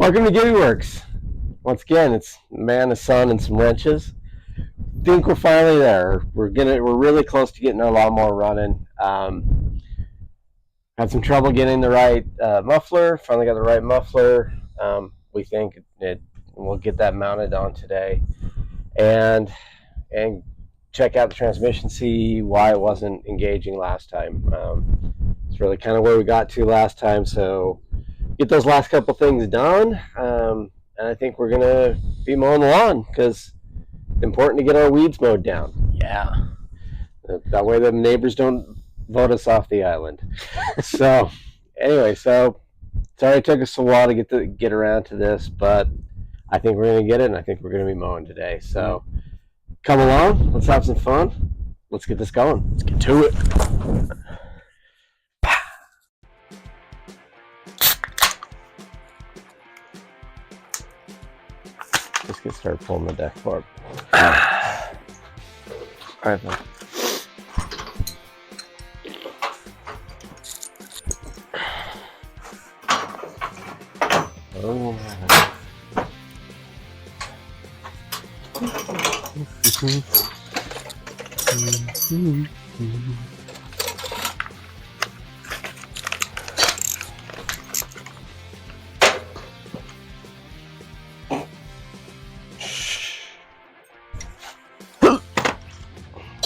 Welcome to Gibby Works. Once again, it's man, the sun, and some wrenches. Think we're finally there. We're really close to getting our lawnmower running. Had some trouble getting the right muffler. Finally got the right muffler. We think we'll get that mounted on today, and check out the transmission, see why it wasn't engaging last time. It's really kind of where we got to last time, so get those last couple things done, and I think we're gonna be mowing the lawn because it's important to get our weeds mowed down. Yeah. That way the neighbors don't vote us off the island. So anyway, sorry it took us a while to get around to this, but I think we're gonna get it, and I think we're gonna be mowing today. So come along, let's have some fun. Let's get this going. Let's get to it. Let's get started pulling the deck apart. All right, then. Oh.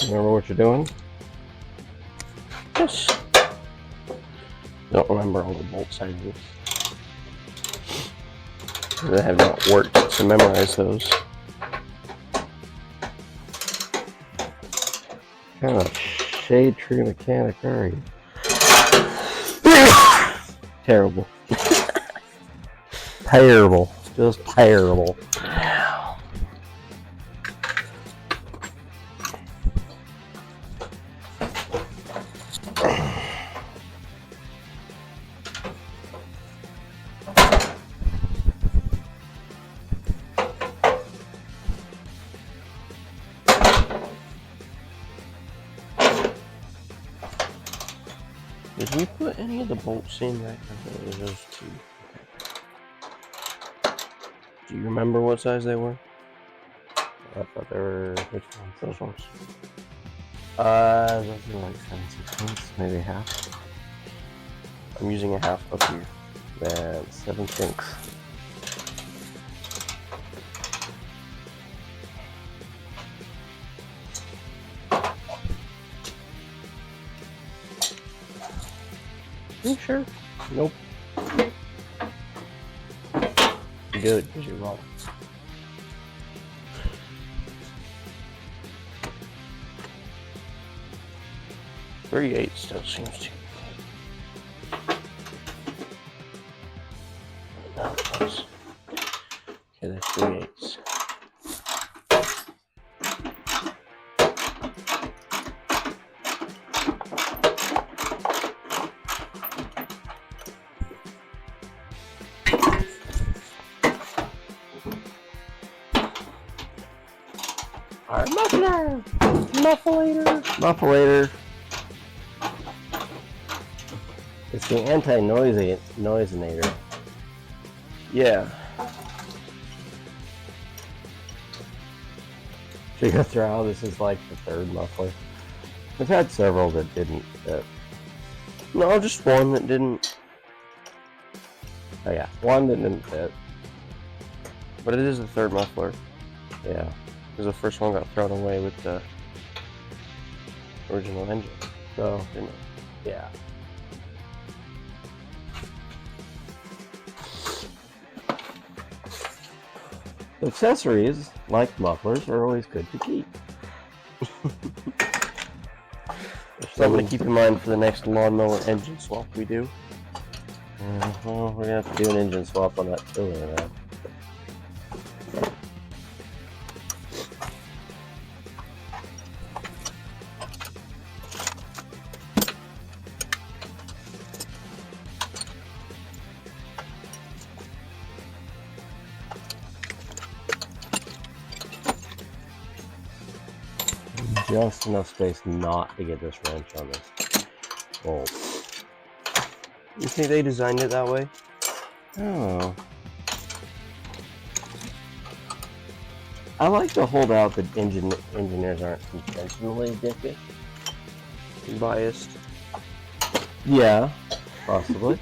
Remember what you're doing? Yes. Don't remember all the bolt sizes. I have not worked to memorize those. Kind of shade tree mechanic are you? Terrible. Terrible. Just terrible. Did we put any of the bolts in right? I thought it was those two. Okay. Do you remember what size they were? I thought they were, which ones? Those ones. Those are like 7/16, maybe half. I'm using a half up here. That's 7/16. You sure? Nope. Good, because you're wrong. .3/8 still seems to. No, close. Okay, that's 3/8. Our muffler! Mufflator. It's the anti-noisinator. Yeah. Figure through how this is like the third muffler. I've had several that didn't fit. No, just one that didn't. Oh yeah, one that didn't fit. But it is the third muffler. Yeah. Because the first one got thrown away with the original engine. So, Didn't it? yeah. Accessories, like mufflers, are always good to keep. Something to keep in mind for the next lawnmower engine swap we do. Well, we're gonna have to do an engine swap on that tiller now. Just enough space not to get this wrench on this bolt. You think they designed it that way? Oh. I like to hold out that engineers aren't intentionally dickish. Biased. Yeah, possibly.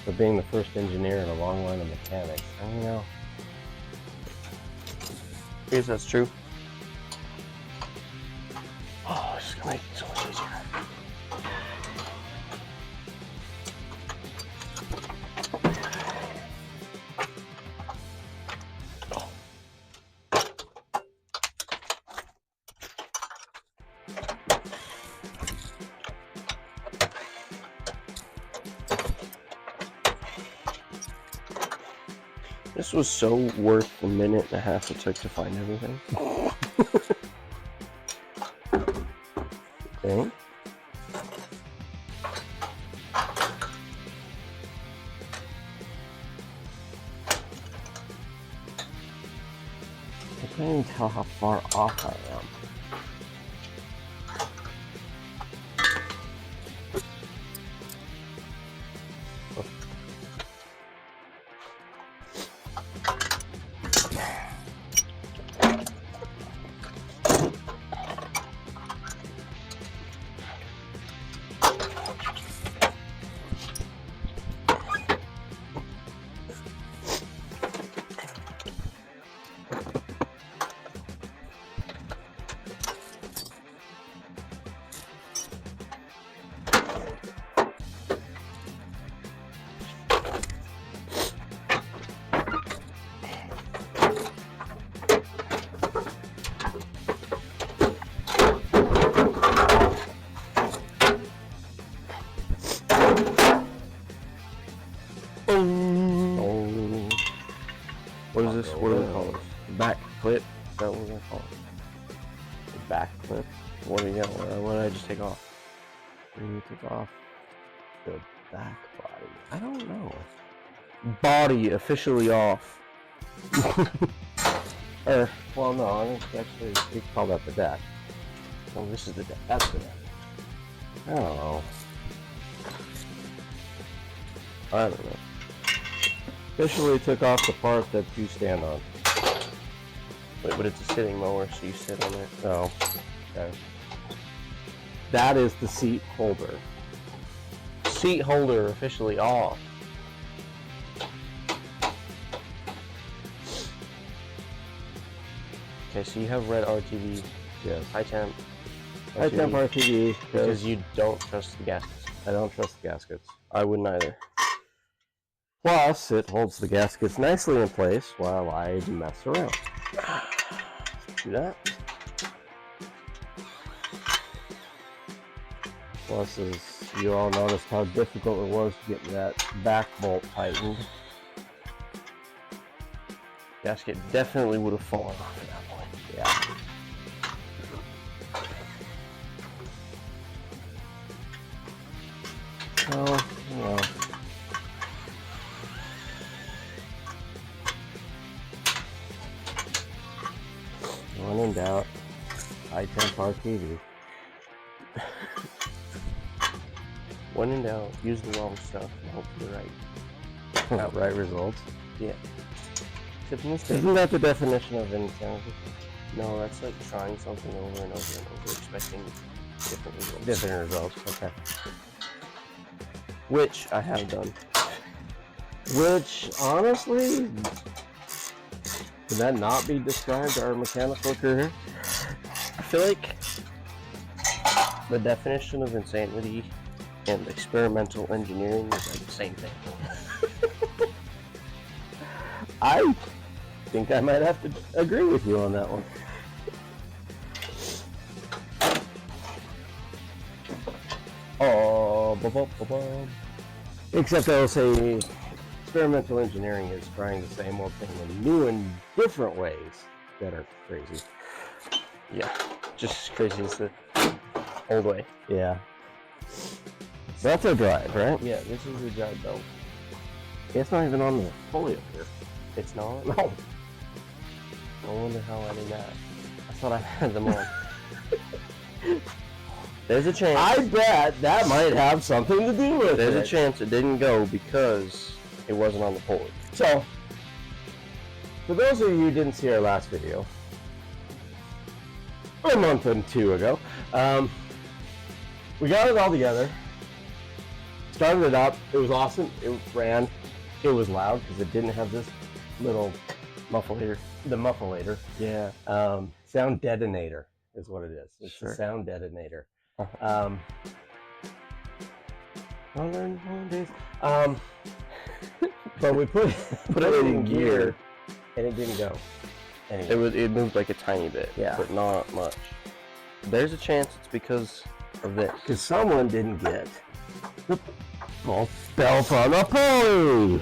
But being the first engineer in a long line of mechanics, I don't know. I guess that's true. Oh, it's gonna make it so much easier. This was so worth the minute and a half it took to find everything. Okay. I can't even tell how far off I am. What is this? What do we call it? Back clip? Is that what we're gonna call it? The back clip? What do you got? What did I just take off? What do you take off? The back body. I don't know. Body officially off. Well, no, I think actually we call that the dash. Oh, this is the dash. That's the dash. I don't know. I don't know. Officially took off the part that you stand on. Wait, but it's a sitting mower, so you sit on it. Oh, okay. That is the seat holder. Seat holder officially off. Okay, so you have red RTV, Yes. high temp, High temp RTV because you don't trust the gaskets. I don't trust the gaskets. I wouldn't either. Plus, it holds the gaskets nicely in place while I mess around. Do that. Plus, as you all noticed how difficult it was to get that back bolt tightened. Gasket definitely would have fallen off at that point. Yeah. Well, you know. When in doubt, high temp RTV. When in doubt, use the wrong stuff and hope for the right. Right results. Yeah. Tip and mistake. Isn't that the definition of insanity? No, that's like trying something over and over and over, expecting different results. Different results. Okay. Which I have done. Which, honestly, could that not be described our mechanical career? I feel like the definition of insanity and experimental engineering is like the same thing. I think I might have to agree with you on that one. Oh, except I will say experimental engineering is trying the same old thing in new and different ways that are crazy. Yeah, just as crazy as the old way. Yeah. That's our drive, right? Yeah, this is the drive belt. It's not even on the pulley up here. It's not? No. I wonder how I did that. I thought I had them on. There's a chance. I bet that might have something to do with it. There's a chance it didn't go because it wasn't on the pulley. So, for those of you who didn't see our last video, a month and two ago, we got it all together, started it up, it was awesome, it ran, it was loud because it didn't have this little Muffler. the muffler. Yeah. Sound detonator is what it is. It's Sure. a sound detonator. Uh-huh. I learned one days. But we put it in gear, and it didn't go. Anyway. It moved like a tiny bit, Yeah. but not much. There's a chance it's because of this. Because someone didn't get the belt on the pulley.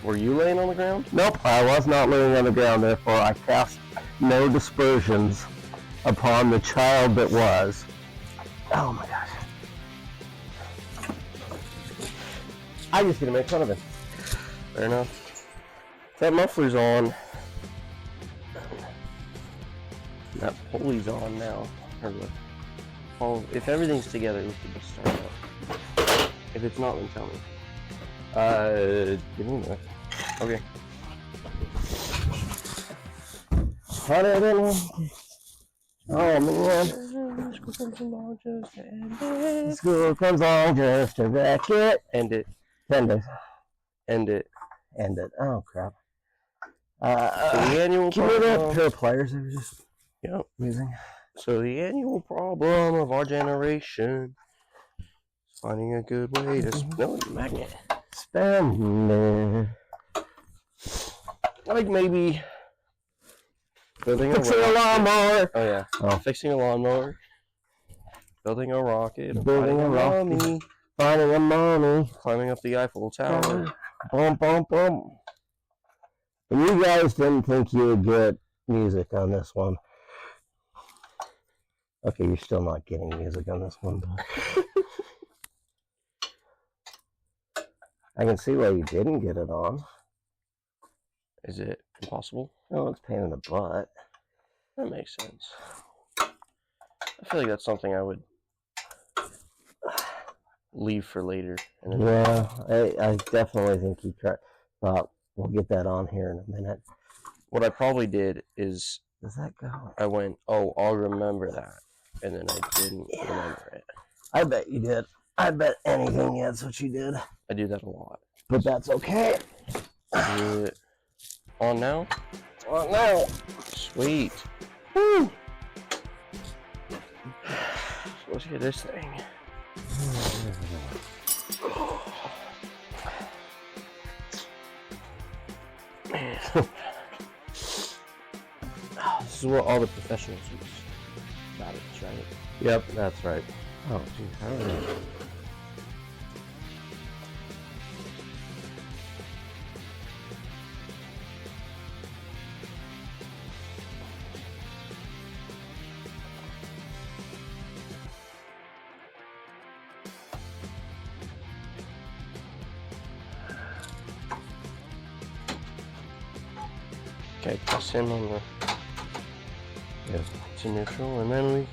Were you laying on the ground? Nope, I was not laying on the ground, therefore I cast no dispersions upon the child that was. Oh my gosh. I'm just gonna make fun of it. Fair enough. That muffler's on. That pulley's on now. Or what? Oh, if everything's together, we can just start up. If it's not, then tell me. Give me a minute. Okay. Oh man. School comes on just to wreck it. End it. End it. End it. End it. Oh crap. So the annual Give me that problem. pair of pliers I was just Yep. using. So the annual problem of our generation is finding a good way to spell a magnet. Spend Like maybe building a fixing a lawnmower. Oh yeah. Oh. Fixing a lawnmower. Building a rocket. Building finding a rocket. mummy, Finding a mommy. climbing up the Eiffel Tower. Boom, boom, boom. And you guys didn't think you would get music on this one. Okay, you're still not getting music on this one. But I can see why you didn't get it on. Is it impossible? Oh, it's a pain in the butt. That makes sense. I feel like that's something I would leave for later. And then Yeah, I definitely think you thought we'll get that on here in a minute. what I probably did is Does that go? I went, oh, I'll remember that. And then I didn't remember it. I bet you did. I bet anything that's what you did. I do that a lot. But that's okay. Is it on now? Well, no. Sweet. Woo. Let's get this thing. Man. This is what all the professionals use. Got it, right? Yep, that's right. Oh, geez. I don't know. Okay, press him on the to neutral, and then we.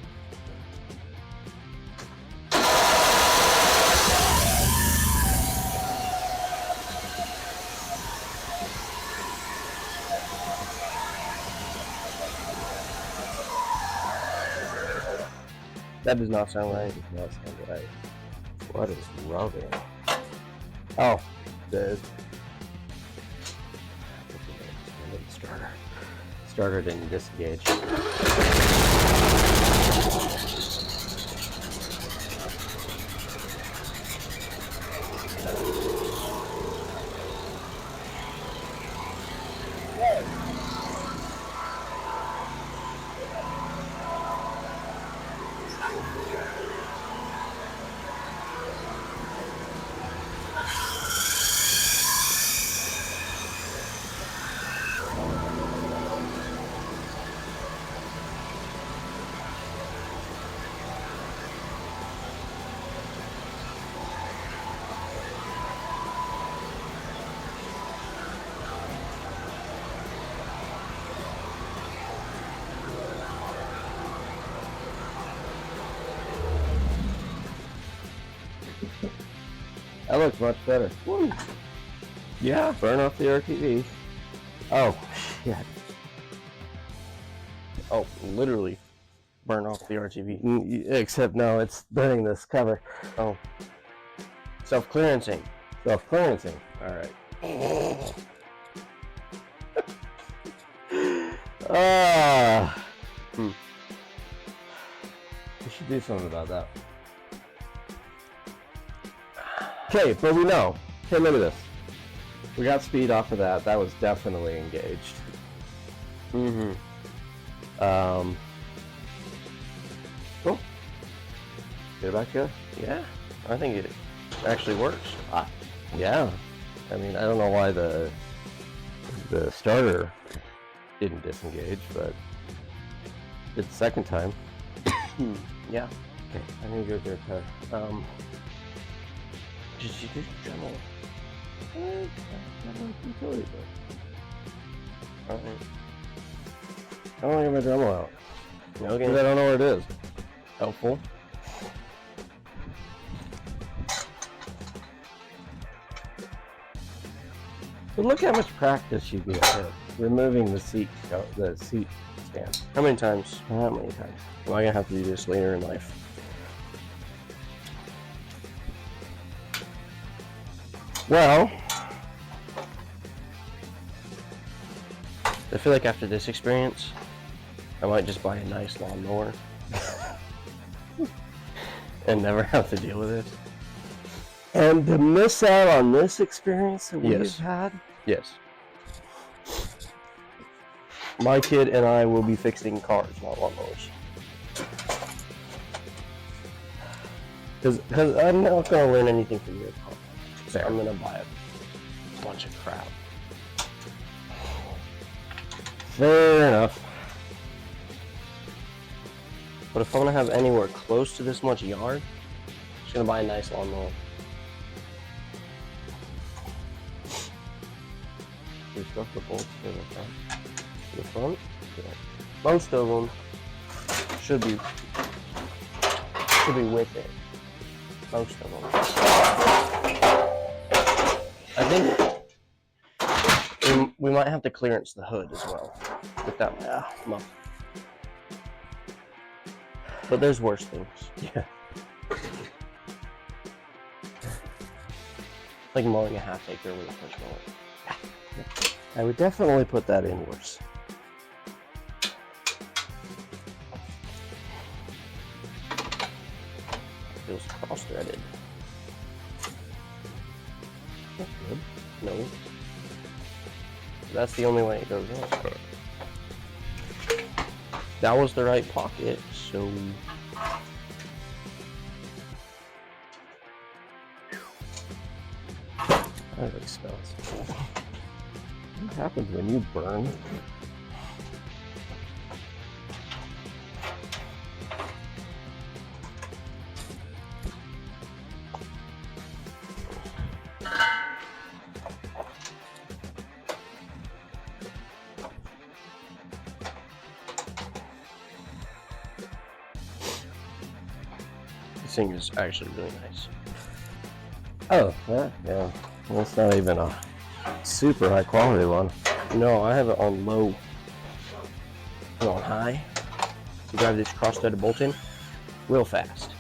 That does not sound right. That does not sound right. What is rubbing? Oh, the starter. Starter didn't disengage. That looks much better. Woo. Yeah. Burn off the RTV. Oh, shit. Oh, literally burn off the RTV. Except no, it's burning this cover. Oh. Self-clearancing. Self-clearancing. All right. We should do something about that. Okay, but we know. Okay, look at this. We got speed off of that. That was definitely engaged. Mm-hmm. Cool. Get it back good? Yeah, I think it actually works. Yeah. I mean, I don't know why the starter didn't disengage, but it's the second time. Yeah. Okay, I need to go get a Just use Dremel. utility book. Alright. I don't want to get my Dremel out. Okay. Because I don't know where it is. Helpful. But look how much practice you get at removing the seat stand. How many times? How many times? Am I gonna have to do this later in life? Well, I feel like after this experience, I might just buy a nice lawnmower and never have to deal with it. and to miss out on this experience that we've Yes. had, Yes. My kid and I will be fixing cars, not lawnmowers. Because I'm not going to learn anything from your car. So Fair. I'm going to buy a bunch of crap. fair enough. But if I want to have anywhere close to this much yard, I'm just going to buy a nice lawnmower. There's stuff the bolts to the front. To the front, yeah. Most of them should be with it. Most of them. I think we might have to clearance the hood as well with that muffler. But there's worse things. Yeah. Like mowing a half acre with a push mower. I would definitely put that in worse. Feels cross-threaded. That's good. No. That's the only way it goes in. That was the right pocket, so... That really smells. What happens when you burn? This thing is actually really nice. Oh, yeah. Well, it's not even a super high quality one. No, I have it on low and on high. You drive this cross-threaded bolt in real fast.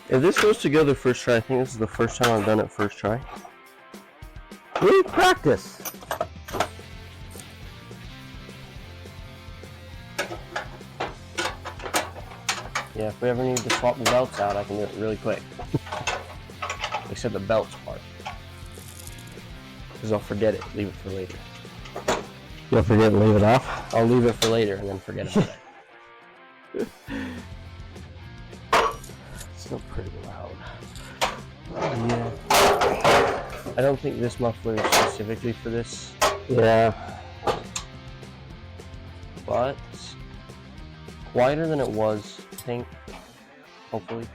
If this goes together first try, I think this is the first time I've done it first try. We need practice. Yeah, if we ever need to swap the belts out, I can do it really quick. Except the belts part. Because I'll forget it, leave it for later. You'll forget and leave it off? I'll leave it for later and then forget about it. Still pretty loud. Yeah. I don't think this muffler is specifically for this. Yeah. But quieter than it was, I think. Hopefully.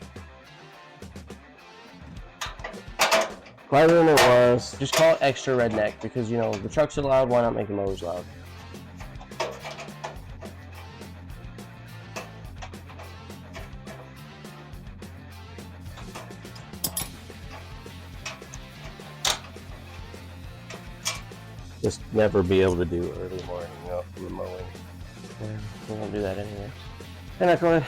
Quieter than it was. Just call it extra redneck because, you know, the trucks are loud, why not make the mowers loud? Just never be able to do early morning from the mowing. Yeah, we won't do that anyway. Hey, not going.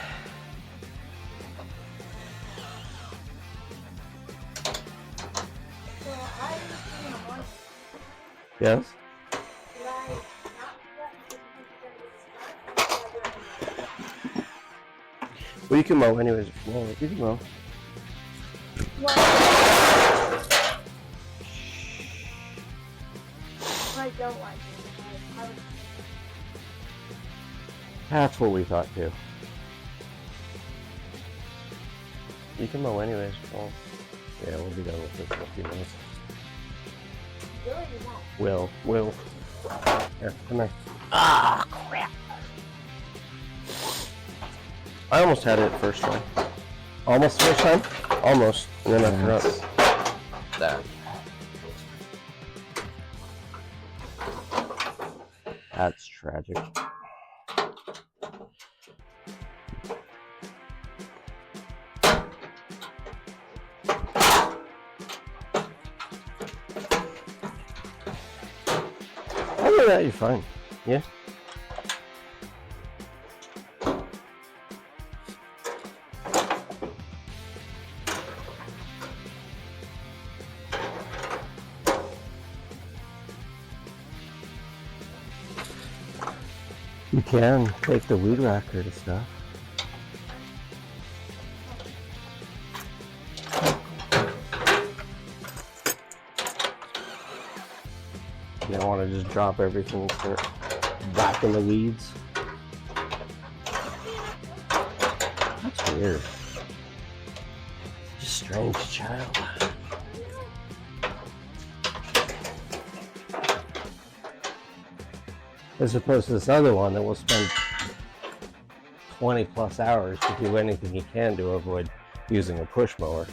Yes? Well, you can mow anyways if you want. You can mow. I don't like it. That's what we thought too. You can mow anyways. Well, Yeah, we'll be done with this in a few minutes. Really, you won't. will. Here, come here. Ah, crap. I almost had it first try. Almost first time? Almost. And then I Yes. forgot that. That's tragic. Other than that, you're fine. Yeah. You can take the weed whacker to stuff. You don't want to just drop everything and start whacking the weeds. That's weird. Just a strange child. As opposed to this other one that will spend 20 plus hours to do anything he can to avoid using a push mower.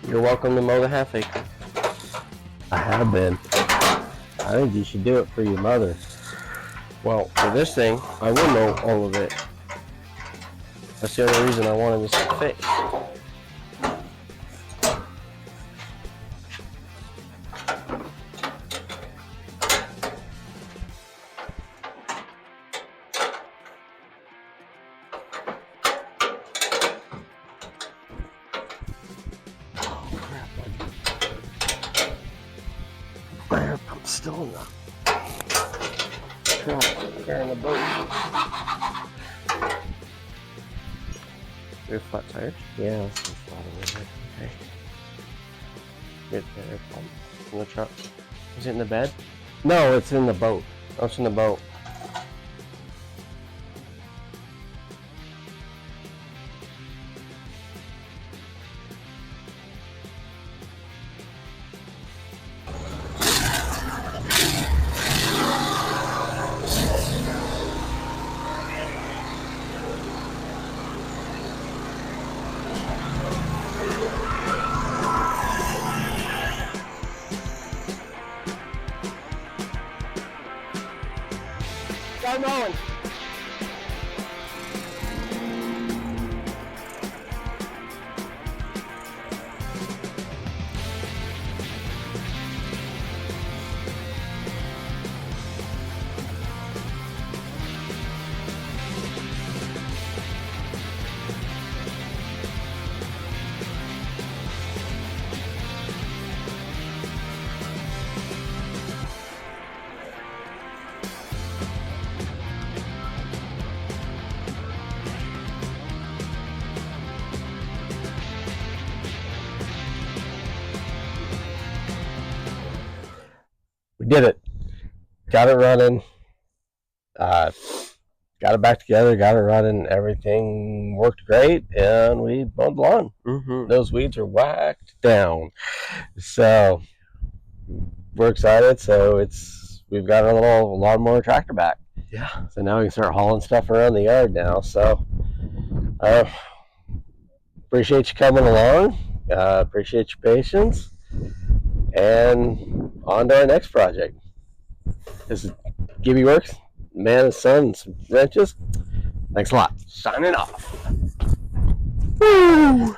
You're welcome to mow the half acre. I have been. I think you should do it for your mother. Well, for this thing, I will mow all of it. That's the only reason I wanted this to fix. Air pump still in the truck. Air in the boat. You have flat tires? Yeah, that's a lot of it. Okay. Get the air pump in the truck. Is it in the bed? No, it's in the boat. Oh, it's in the boat. Go mowing. got it running. Got it back together, got it running. Everything worked great, and we mowed the lawn. Mm-hmm. Those weeds are whacked down. So we're excited. So we've got our little lawnmower tractor back. Yeah. So now we can start hauling stuff around the yard now. So appreciate you coming along. Appreciate your patience. And on to our next project. This is Gibby Works, man and son, and some wrenches. Thanks a lot. Signing off. Woo!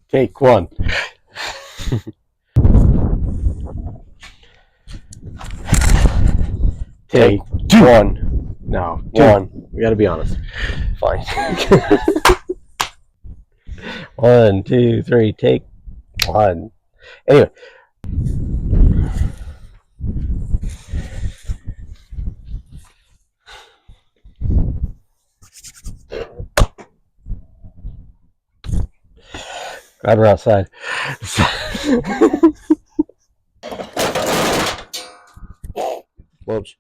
Take one. Take two. One. No, two. One. We gotta be honest. Fine. 1, 2, 3, take one. Anyway. Glad we're outside. Whoops.